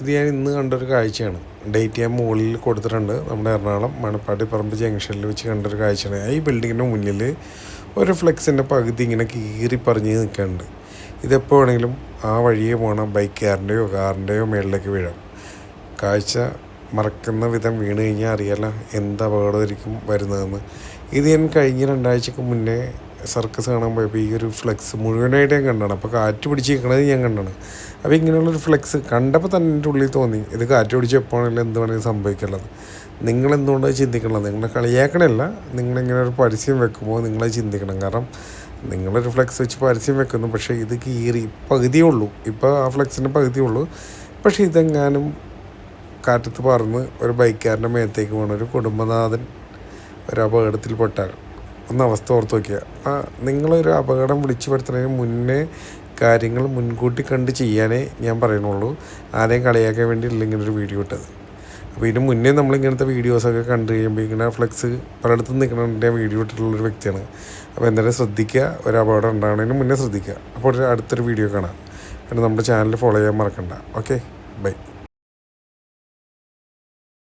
ഇത് ഞാൻ ഇന്ന് കണ്ടൊരു കാഴ്ചയാണ്. ഡേറ്റ് ഞാൻ മുകളിൽ കൊടുത്തിട്ടുണ്ട്. നമ്മുടെ എറണാകുളം മണപ്പാടി പറമ്പ് ജംഗ്ഷനിൽ വെച്ച് കണ്ടൊരു കാഴ്ചയാണ്. ഈ ബിൽഡിങ്ങിൻ്റെ മുന്നിൽ ഒരു ഫ്ലെക്സിൻ്റെ പകുതി ഇങ്ങനെ കീറി പറഞ്ഞ് നിൽക്കുന്നുണ്ട്. ഇതെപ്പോൾ വേണമെങ്കിലും ആ വഴിയെ പോകണ ബൈക്കുകാരൻ്റെയോ കാറിൻ്റെയോ മേളിലേക്ക് വീഴാം. കാഴ്ച മറക്കുന്ന വിധം വീണ് കഴിഞ്ഞാൽ അറിയാലോ എന്ത് അപകടമായിരിക്കും വരുന്നതെന്ന്. ഇത് ഞാൻ കഴിഞ്ഞ 2 ആഴ്ചക്ക് മുന്നേ സർക്കസ് കാണാൻ പോയപ്പോൾ ഈ ഒരു ഫ്ലെക്സ് മുഴുവനായിട്ട് ഞാൻ കണ്ടാണ്. അപ്പോൾ കാറ്റ് പിടിച്ചിരിക്കണത് ഞാൻ കണ്ടാണ്. അപ്പോൾ ഇങ്ങനെയുള്ളൊരു ഫ്ലെക്സ് കണ്ടപ്പോൾ തന്നെ എൻ്റെ ഉള്ളിൽ തോന്നി ഇത് കാറ്റ് പിടിച്ച് എപ്പോഴാണെങ്കിലും എന്ത് വേണമെങ്കിലും സംഭവിക്കുള്ളത്. നിങ്ങളെന്തുകൊണ്ടാണ് ചിന്തിക്കണത്? നിങ്ങളെ കളിയാക്കണമല്ല, നിങ്ങളിങ്ങനെ ഒരു പരസ്യം വെക്കുമ്പോൾ നിങ്ങളത് ചിന്തിക്കണം. കാരണം നിങ്ങളൊരു ഫ്ലെക്സ് വെച്ച് പരസ്യം വെക്കുന്നു, പക്ഷേ ഇത് കീറി പകുതിയേ ഉള്ളൂ. ഇപ്പോൾ ആ ഫ്ലെക്സിൻ്റെ പകുതിയേ ഉള്ളൂ. പക്ഷേ ഇതെങ്ങാനും കാറ്റത്ത് പറന്ന് ഒരു ബൈക്കുകാരൻ്റെ മേത്തേക്ക് പോകണ ഒരു കുടുംബനാഥൻ ഒരു അപകടത്തിൽപ്പെട്ടാൽ ഒന്ന് അവസ്ഥ ഓർത്ത് നോക്കിയാൽ. അപ്പം നിങ്ങളൊരു അപകടം വിളിച്ചു വരുത്തുന്നതിന് മുന്നേ കാര്യങ്ങൾ മുൻകൂട്ടി കണ്ട് ചെയ്യാനേ ഞാൻ പറയുന്നുള്ളൂ. ആരെയും കളിയാക്കാൻ വേണ്ടി ഇല്ലെങ്കിലൊരു വീഡിയോ ഇട്ടത്. അപ്പോൾ ഇതിന് മുന്നേ നമ്മളിങ്ങനത്തെ വീഡിയോസൊക്കെ കണ്ടു കഴിയുമ്പോൾ ഇങ്ങനെ ഫ്ലെക്സ് പലയിടത്തും നിൽക്കണതിൻ്റെ വീഡിയോ ഇട്ടിട്ടുള്ളൊരു വ്യക്തിയാണ്. അപ്പോൾ എന്തായാലും ശ്രദ്ധിക്കുക, ഒരു അപകടം ഉണ്ടാകുന്നതിന് മുന്നേ ശ്രദ്ധിക്കുക. അപ്പോൾ അടുത്തൊരു വീഡിയോ കാണാം. പിന്നെ നമ്മുടെ ചാനൽ ഫോളോ ചെയ്യാൻ മറക്കണ്ട. Okay, by.